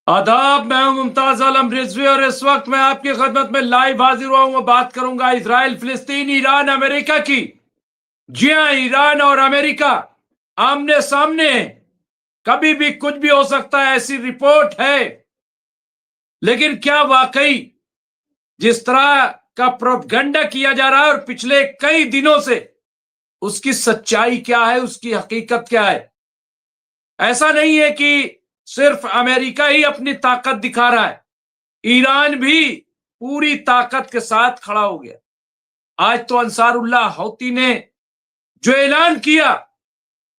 आदाब, मैं हूं मुमताज आलम रिजवी और इस वक्त मैं आपकी खिदमत में लाइव हाजिर हुआ हूं। बात करूंगा इसराइल, फिलिस्तीन, ईरान, अमेरिका की। जी हां, ईरान और अमेरिका आमने सामने हैं। कभी भी कुछ भी हो सकता है, ऐसी रिपोर्ट है। लेकिन क्या वाकई जिस तरह का प्रोपगंडा किया जा रहा है और पिछले कई दिनों से, उसकी सच्चाई क्या है, उसकी हकीकत क्या है? ऐसा नहीं है कि सिर्फ अमेरिका ही अपनी ताकत दिखा रहा है, ईरान भी पूरी ताकत के साथ खड़ा हो गया। आज तो अंसारुल्लाह हौती ने जो ऐलान किया,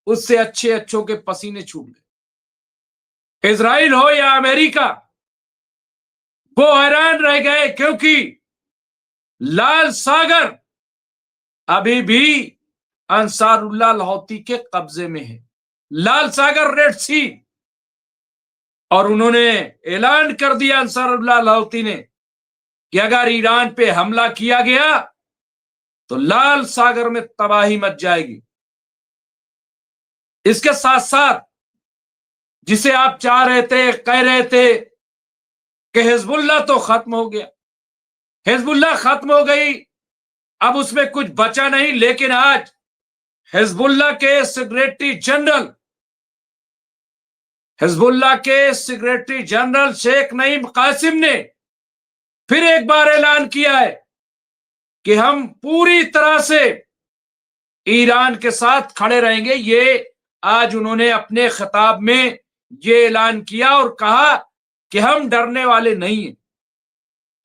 उससे अच्छे अच्छों के पसीने छूट गए। इजराइल हो या अमेरिका, वो हैरान रह गए, क्योंकि लाल सागर अभी भी अंसारुल्लाह हौती के कब्जे में है। लाल सागर, रेड सी। और उन्होंने ऐलान कर दिया अंसारुल्लाह हौती ने कि अगर ईरान पे हमला किया गया तो लाल सागर में तबाही मच जाएगी। इसके साथ साथ जिसे आप चाह रहे थे, कह रहे थे कि हिजबुल्लाह तो खत्म हो गया, हिजबुल्लाह खत्म हो गई, अब उसमें कुछ बचा नहीं। लेकिन आज हिजबुल्लाह के सेक्रेटरी जनरल शेख नईम कासिम ने फिर एक बार ऐलान किया है कि हम पूरी तरह से ईरान के साथ खड़े रहेंगे। ये आज उन्होंने अपने खिताब में ये ऐलान किया और कहा कि हम डरने वाले नहीं हैं,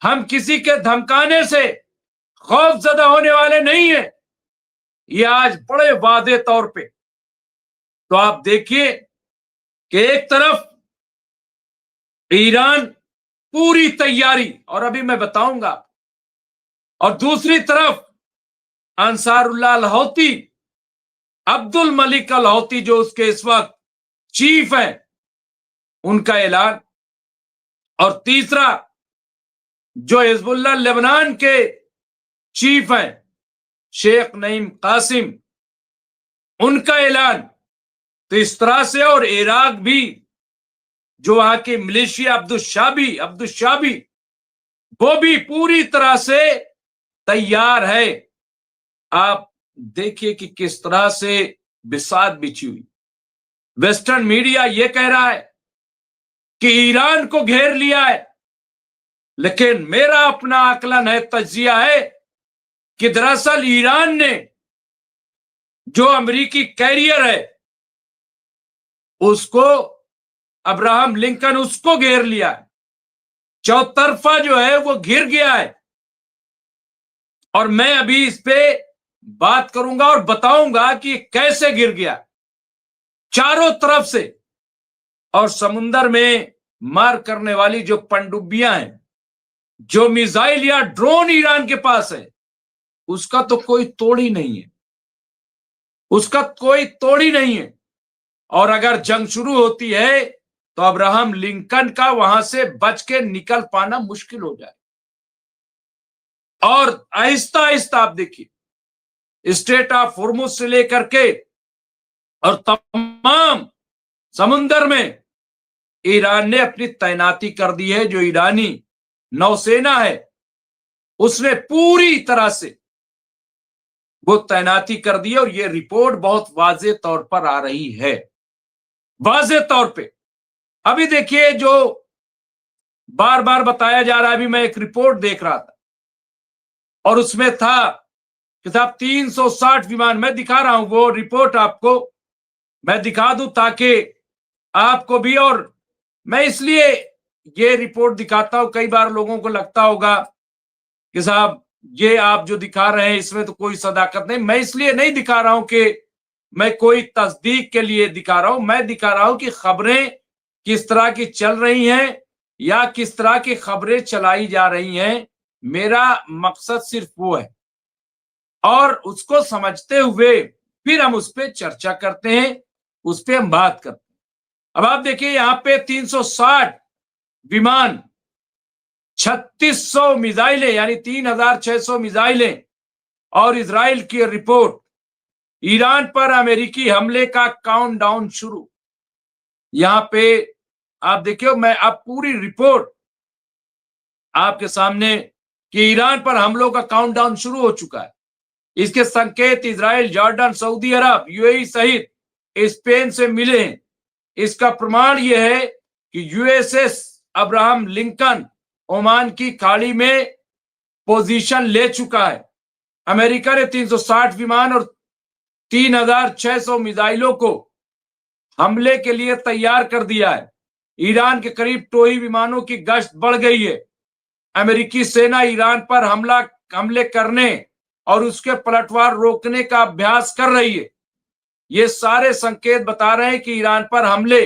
हम किसी के धमकाने से खौफजदा होने वाले नहीं हैं। ये आज बड़े वादे तौर पे। तो आप देखिए कि एक तरफ ईरान पूरी तैयारी, और अभी मैं बताऊंगा, और दूसरी तरफ अंसारुल्लाह हौती, अब्दुल मलिक अल हौती जो उसके इस वक्त चीफ हैं, उनका ऐलान। और तीसरा जो हिजबुल्लाह लेबनान के चीफ हैं, शेख नईम कासिम, उनका ऐलान। तो इस तरह से, और इराक भी जो वहां की मिलिशिया अब्दुल शाबी, वो भी पूरी तरह से तैयार है। आप देखिए कि किस तरह से बिसात बिछी हुई। वेस्टर्न मीडिया ये कह रहा है कि ईरान को घेर लिया है, लेकिन मेरा अपना आकलन है, तज्जिया है कि दरअसल ईरान ने जो अमेरिकी कैरियर है, उसको, अब्राहम लिंकन, उसको घेर लिया है। चौतरफा जो है वो घिर गया है। और मैं अभी इस पे बात करूंगा और बताऊंगा कि कैसे गिर गया चारों तरफ से। और समुंदर में मार करने वाली जो पनडुब्बियां हैं, जो मिसाइल या ड्रोन ईरान के पास है, उसका तो कोई तोड़ ही नहीं है, उसका कोई तोड़ ही नहीं है। और अगर जंग शुरू होती है तो अब्राहम लिंकन का वहां से बच के निकल पाना मुश्किल हो जाए। और आहिस्ता आहिस्ता आप देखिए, स्ट्रेट ऑफ होर्मुज से लेकर के और तमाम समुंदर में ईरान ने अपनी तैनाती कर दी है। जो ईरानी नौसेना है, उसने पूरी तरह से वो तैनाती कर दी है। और ये रिपोर्ट बहुत वाजे तौर पर आ रही है, वाजे तौर पे। अभी देखिए, जो बार बार बताया जा रहा है, अभी मैं एक रिपोर्ट देख रहा था और उसमें था कि साहब 360 विमान, मैं दिखा रहा हूं वो रिपोर्ट, आपको मैं दिखा दूं ताकि आपको भी। और मैं इसलिए ये रिपोर्ट दिखाता हूं, कई बार लोगों को लगता होगा कि साहब ये आप जो दिखा रहे हैं इसमें तो कोई सदाकत नहीं। मैं इसलिए नहीं दिखा रहा हूं कि मैं कोई तस्दीक के लिए दिखा रहा हूं, मैं दिखा रहा हूं कि खबरें किस तरह की चल रही हैं या किस तरह की खबरें चलाई जा रही हैं। मेरा मकसद सिर्फ वो है, और उसको समझते हुए फिर हम उस पर चर्चा करते हैं, उस पर हम बात करते हैं। अब आप देखिए, यहां पे 360 विमान, 3600 मिसाइलें, यानी 3600 मिसाइलें। और इजराइल की रिपोर्ट, ईरान पर अमेरिकी हमले का काउंटडाउन शुरू। यहां पे आप देखिए, मैं अब पूरी रिपोर्ट आपके सामने कि ईरान पर हमलों का काउंटडाउन शुरू हो चुका है। इसके संकेत इजराइल, जॉर्डन, सऊदी अरब, यूएई सहित स्पेन से मिले हैं। इसका प्रमाण यह है कि यूएसएस अब्राहम लिंकन ओमान की खाड़ी में पोजीशन ले चुका है। अमेरिका ने 360 विमान और 3600 मिसाइलों को हमले के लिए तैयार कर दिया है। ईरान के करीब टोई विमानों की गश्त बढ़ गई है। अमेरिकी सेना ईरान पर हमले करने और उसके पलटवार रोकने का अभ्यास कर रही है। ये सारे संकेत बता रहे हैं कि ईरान पर हमले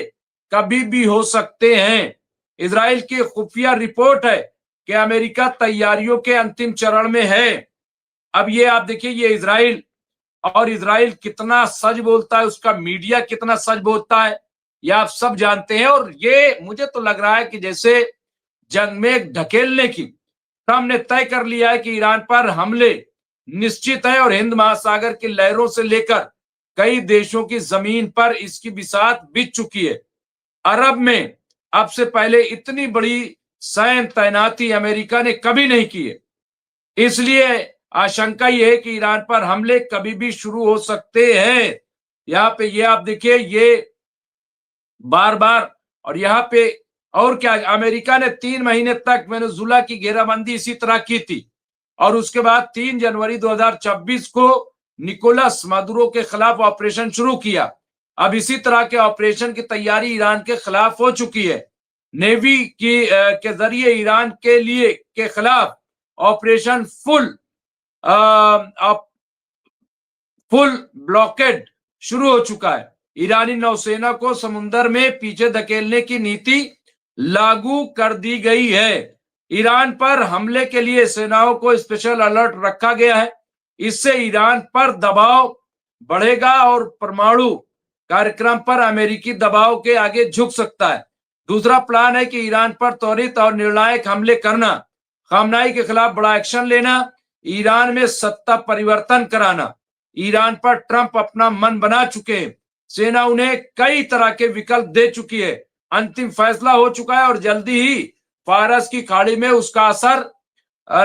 कभी भी हो सकते हैं। इजराइल की खुफिया रिपोर्ट है कि अमेरिका तैयारियों के अंतिम चरण में है। अब ये आप देखिए, ये इजराइल, और इजराइल कितना सच बोलता है, उसका मीडिया कितना सच बोलता है, ये आप सब जानते हैं। और ये मुझे तो लग रहा है कि जैसे जंग में ढकेलने की ट्रंप ने तय कर लिया है कि ईरान पर हमले निश्चित है और हिंद महासागर की लहरों से लेकर कई देशों की जमीन पर इसकी बिसात बीत चुकी है। अरब में अब से पहले इतनी बड़ी सैन्य तैनाती अमेरिका ने कभी नहीं की है। इसलिए आशंका यह है कि ईरान पर हमले कभी भी शुरू हो सकते हैं। यहाँ पे ये आप देखिए, ये बार बार, और यहाँ पे और क्या, अमेरिका ने 3 महीने तक वेनेजुला की घेराबंदी इसी तरह की थी और उसके बाद 3 जनवरी 2026 को निकोलस मादुरो के खिलाफ ऑपरेशन शुरू किया। अब इसी तरह के ऑपरेशन की तैयारी ईरान के खिलाफ हो चुकी है। नेवी के जरिए ईरान के खिलाफ ऑपरेशन फुल ब्लॉकेड शुरू हो चुका है। ईरानी नौसेना को समुद्र में पीछे धकेलने की नीति लागू कर दी गई है। ईरान पर हमले के लिए सेनाओं को स्पेशल अलर्ट रखा गया है। इससे ईरान पर दबाव बढ़ेगा और परमाणु कार्यक्रम पर अमेरिकी दबाव के आगे झुक सकता है। दूसरा प्लान है कि ईरान पर त्वरित और निर्णायक हमले करना, खामनाई के खिलाफ बड़ा एक्शन लेना, ईरान में सत्ता परिवर्तन कराना। ईरान पर ट्रंप अपना मन बना चुके हैं। सेना उन्हें कई तरह के विकल्प दे चुकी है। अंतिम फैसला हो चुका है और जल्दी ही फारस की खाड़ी में उसका असर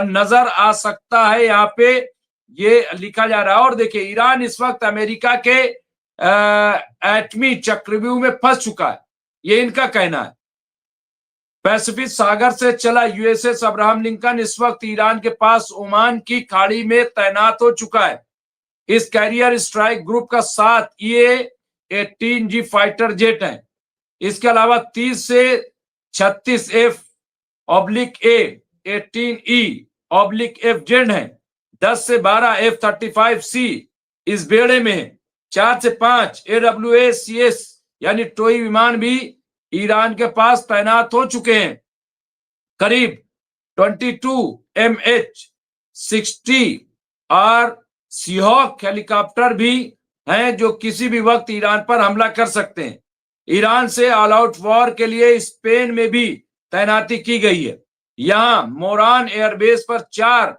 नजर आ सकता है। यहाँ पे ये लिखा जा रहा है। और देखिए, ईरान इस वक्त अमेरिका के एटमी चक्रव्यूह में फंस चुका है, ये इनका कहना है। पैसिफिक सागर से चला यूएसएस अब्राहम लिंकन इस वक्त ईरान के पास ओमान की खाड़ी में तैनात हो चुका है। इस कैरियर स्ट्राइक ग्रुप का 7 EA-18G फाइटर जेट है। इसके अलावा 30 से 36 F/A 18E/F जेट है। 10 से 12 F-35C इस बेड़े में है। 4 से 5 AWACS यानी टोई विमान भी ईरान के पास तैनात हो चुके हैं। करीब 22 MH-60 और सीहॉक हेलीकॉप्टर भी हैं जो किसी भी वक्त ईरान पर हमला कर सकते हैं। ईरान से ऑल आउट वॉर के लिए स्पेन में भी तैनाती की गई है। यहां मोरान एयरबेस पर 4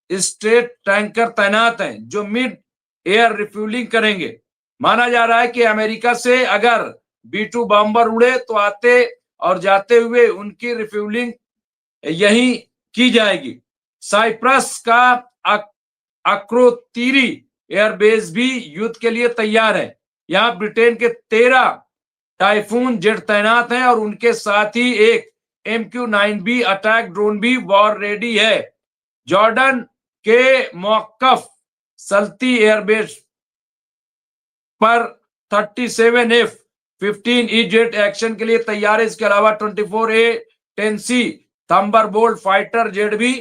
स्ट्रेट टैंकर तैनात हैं जो मिड एयर रिफ्यूलिंग करेंगे। माना जा रहा है कि अमेरिका से अगर B-2 बॉम्बर उड़े तो आते और जाते हुए उनकी रिफ्यूलिंग यही की जाएगी। साइप्रस का अक्रोतीरी एयरबेस भी युद्ध के लिए तैयार है। यहां ब्रिटेन के 13 टाइफून जेट तैनात हैं और उनके साथ ही एक MQ-9B अटैक ड्रोन भी वॉर रेडी है। जॉर्डन के मौकफ सल्ती एयरबेस पर 37 F-15E जेट एक्शन के लिए तैयार है। इसके अलावा 24 A-10C थंडरबोल्ट फाइटर जेट भी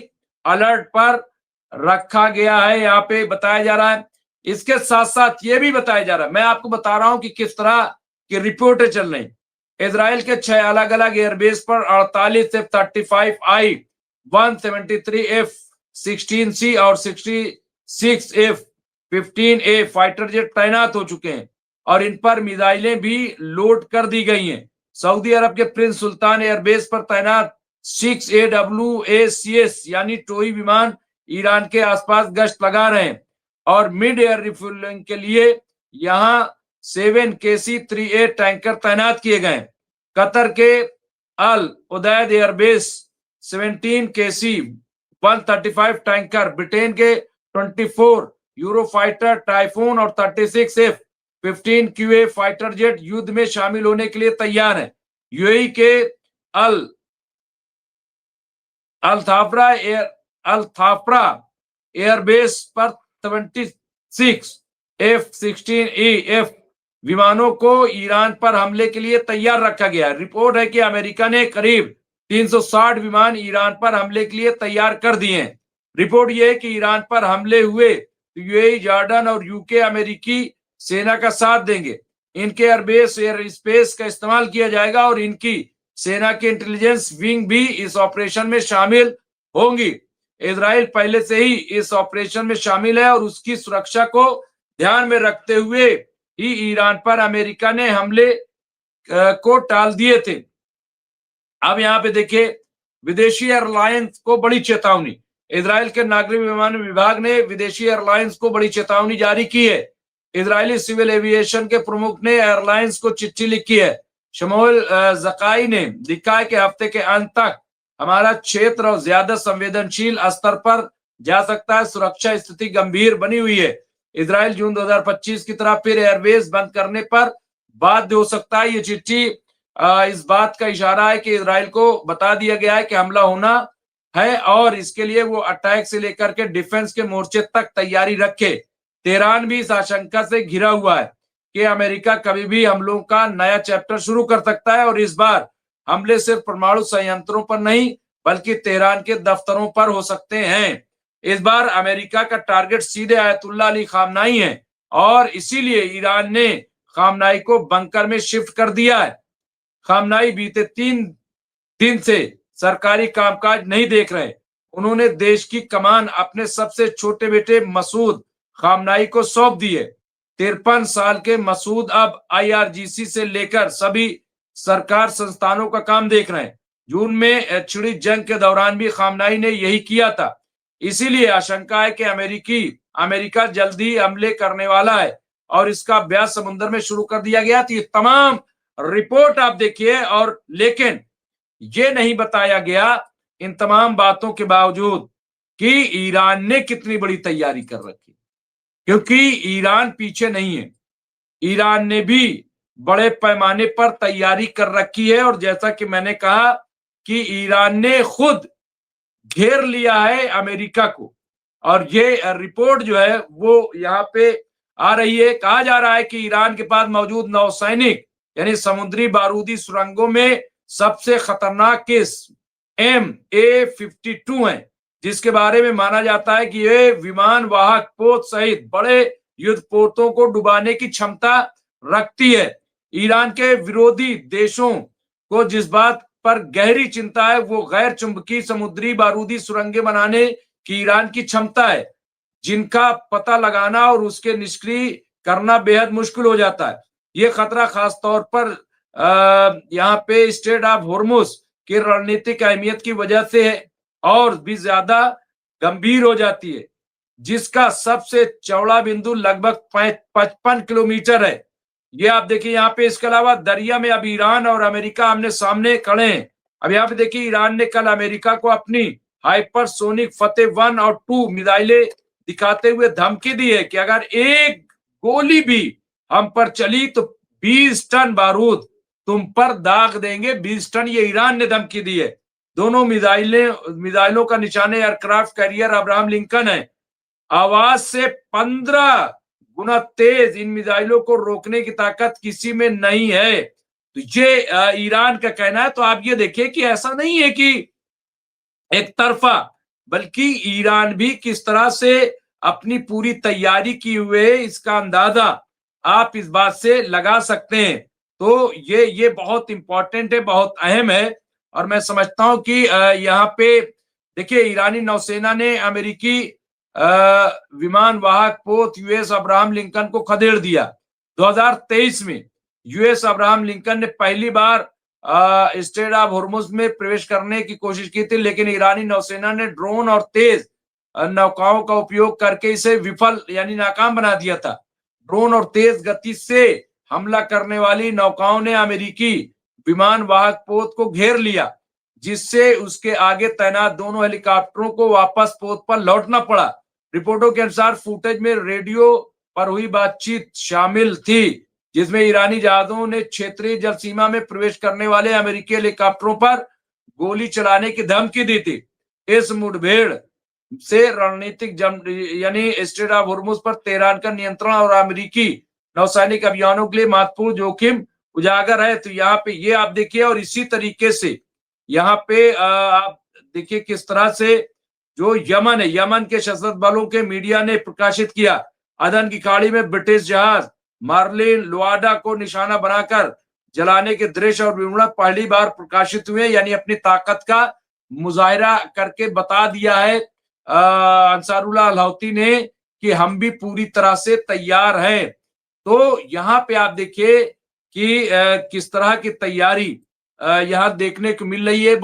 अलर्ट पर रखा गया है, यहाँ पे बताया जा रहा है। इसके साथ साथ ये भी बताया जा रहा है, मैं आपको बता रहा हूं कि किस तरह की रिपोर्टें चल रही। इजराइल के 6 अलग अलग एयरबेस पर 48 F-35I, 173 F-16C और 66 F-15A फाइटर जेट तैनात हो चुके हैं और इन पर मिसाइलें भी लोड कर दी गई हैं। सऊदी अरब के प्रिंस सुल्तान एयरबेस पर तैनात 6 AWACS यानी टोई विमान ईरान के आसपास गश्त लगा रहे हैं और मिड एयर रिफ्यूलिंग के लिए यहां 7 KC-3A टैंकर तैनात किए गए। कतर के अल उदैद एयरबेस 17 केसी 135 टैंकर, ब्रिटेन के 24 यूरोफाइटर टाइफून और 36 F-15 QA फाइटर जेट युद्ध में शामिल होने के लिए तैयार है। यूएई के अल थाफ्रा एयरबेस पर 26 F-16E विमानों को ईरान पर हमले के लिए तैयार रखा गया। रिपोर्ट है कि अमेरिका ने करीब 360 विमान ईरान पर हमले के लिए तैयार कर दिए हैं। रिपोर्ट यह है कि ईरान पर हमले हुए तो यूएई, जॉर्डन और यूके अमेरिकी सेना का साथ देंगे। इनके एयरबेस एयर स्पेस का इस्तेमाल किया जाएगा और इनकी सेना की इंटेलिजेंस विंग भी इस ऑपरेशन में शामिल होंगी। इजराइल पहले से ही इस ऑपरेशन में शामिल है और उसकी सुरक्षा को ध्यान में रखते हुए ही ईरान पर अमेरिका ने हमले को टाल दिए थे। अब यहाँ पे देखिए, विदेशी एयरलाइंस को बड़ी चेतावनी। इजराइल के नागरिक विमान विभाग ने विदेशी एयरलाइंस को बड़ी चेतावनी जारी की है। इजरायली सिविल एविएशन के प्रमुख ने एयरलाइंस को चिट्ठी लिखी है। शमूएल ज़काई ने लिखा है कि हफ्ते के अंत तक हमारा क्षेत्र और ज्यादा संवेदनशील स्तर पर जा सकता है। सुरक्षा स्थिति गंभीर बनी हुई है। इजराइल जून 2025 की तरह फिर एयरबेस बंद करने पर बाध्य हो सकता है। ये चिट्ठी इस बात का इशारा है कि इजराइल को बता दिया गया है कि हमला होना है और इसके लिए वो अटैक से लेकर के डिफेंस के मोर्चे तक तैयारी रखे। तेहरान भी इस आशंका से घिरा हुआ है कि अमेरिका कभी भी हमलों का नया चैप्टर शुरू कर सकता है और इस बार हमले सिर्फ परमाणु संयंत्रों पर नहीं बल्कि तेहरान के दफ्तरों पर हो सकते हैं। इस बार अमेरिका का टारगेट सीधे आयतुल्लाह अली खामनाई है और इसीलिए ईरान ने खामनाई को बंकर में शिफ्ट कर दिया है। खामनाई बीते 3 दिन से सरकारी कामकाज नहीं देख रहे। उन्होंने देश की कमान अपने सबसे छोटे बेटे मसूद खामनाई को सौंप दी है। 53 साल के मसूद अब IRGC से लेकर सभी सरकार संस्थानों का काम देख रहे हैं। जून में छिड़ी जंग के दौरान भी खामनाई ने यही किया था। इसीलिए आशंका है कि अमेरिका जल्दी हमले करने वाला है और इसका अभ्यास समुद्र में शुरू कर दिया गया। तो ये तमाम रिपोर्ट आप देखिए, और लेकिन ये नहीं बताया गया इन तमाम बातों के बावजूद कि ईरान ने कितनी बड़ी तैयारी कर रखी, क्योंकि ईरान पीछे नहीं है। ईरान ने भी बड़े पैमाने पर तैयारी कर रखी है और जैसा कि मैंने कहा कि ईरान ने खुद घेर लिया है अमेरिका को। और ये रिपोर्ट जो है वो यहाँ पे आ रही है। कहा जा रहा है कि ईरान के पास मौजूद नौसैनिक यानी समुद्री बारूदी सुरंगों में सबसे खतरनाक केस MA-52 है, जिसके बारे में माना जाता है कि ये विमान वाहक पोत सहित बड़े युद्ध पोतों को डुबाने की क्षमता रखती है। ईरान के विरोधी देशों को जिस बात पर गहरी चिंता है वो गैर चुंबकीय समुद्री बारूदी सुरंगें बनाने की ईरान की क्षमता है, जिनका पता लगाना और उसके निष्क्रिय करना बेहद मुश्किल हो जाता है। ये खतरा खासतौर पर यहाँ पे स्ट्रेट ऑफ हॉर्मुज की रणनीतिक अहमियत की वजह से है और भी ज्यादा गंभीर हो जाती है, जिसका सबसे चौड़ा बिंदु लगभग 55 किलोमीटर है। ये आप देखिए यहाँ पे। इसके अलावा दरिया में अब ईरान और अमेरिका आमने सामने खड़े हैं। अब यहाँ पे देखिए, ईरान ने कल अमेरिका को अपनी हाइपरसोनिक फतेह 1 और 2 मिसाइलें दिखाते हुए धमकी दी है कि अगर एक गोली भी हम पर चली तो 20 टन बारूद तुम पर दाग देंगे। 20 टन, ये ईरान ने धमकी दी है। दोनों मिसाइलों का निशाने एयरक्राफ्ट कैरियर अब्राहम लिंकन है। आवाज से 15 गुना तेज इन मिसाइलों को रोकने की ताकत किसी में नहीं है। तो ये ईरान का कहना है। तो आप ये देखिए कि ऐसा नहीं है कि एक तरफा, बल्कि ईरान भी किस तरह से अपनी पूरी तैयारी की हुए इसका अंदाजा आप इस बात से लगा सकते हैं। तो ये बहुत इंपॉर्टेंट है, बहुत अहम है। और मैं समझता हूं कि यहाँ पे देखिए, ईरानी नौसेना ने अमेरिकी विमान वाहक पोत यूएस अब्राहम लिंकन को खदेड़ दिया। 2023 में यूएस अब्राहम लिंकन ने पहली बार स्ट्रेट ऑफ हॉर्मुज में प्रवेश करने की कोशिश की थी, लेकिन ईरानी नौसेना ने ड्रोन और तेज नौकाओं का उपयोग करके इसे विफल यानी नाकाम बना दिया था। ड्रोन और तेज गति से हमला करने वाली नौकाओं ने अमेरिकी विमान वाहक पोत को घेर लिया, जिससे उसके आगे तैनात दोनों हेलीकॉप्टरों को वापस पोत पर लौटना पड़ा। रिपोर्टों के अनुसार फुटेज में रेडियो पर हुई बातचीत शामिल थी, जिसमें ईरानी जहाजों ने क्षेत्रीय जल सीमा में प्रवेश करने वाले अमेरिकी हेलीकॉप्टरों पर गोली चलाने की धमकी दी थी। इस मुठभेड़ से रणनीतिक यानी स्ट्रेट ऑफ होर्मुज पर तेहरान का नियंत्रण और अमेरिकी नौसैनिक अभियानों के लिए महत्वपूर्ण जोखिम उजागर है। तो यहाँ पे ये आप देखिए, और इसी तरीके से यहाँ पे आप देखिए किस तरह से जो यमन है, यमन के सशस्त्र बलों के मीडिया ने प्रकाशित किया, अदन की खाड़ी में ब्रिटिश जहाज मार्लिन लुआडा को निशाना बनाकर जलाने के दृश्य और विवरण पहली बार प्रकाशित हुए, यानी अपनी ताकत का मुजाहिरा करके बता दिया है अंसारुल्लाह अल हौती ने कि हम भी पूरी तरह से तैयार हैं। तो यहाँ पे आप देखिए कि किस तरह की तैयारी यहाँ देखने को मिल रही है।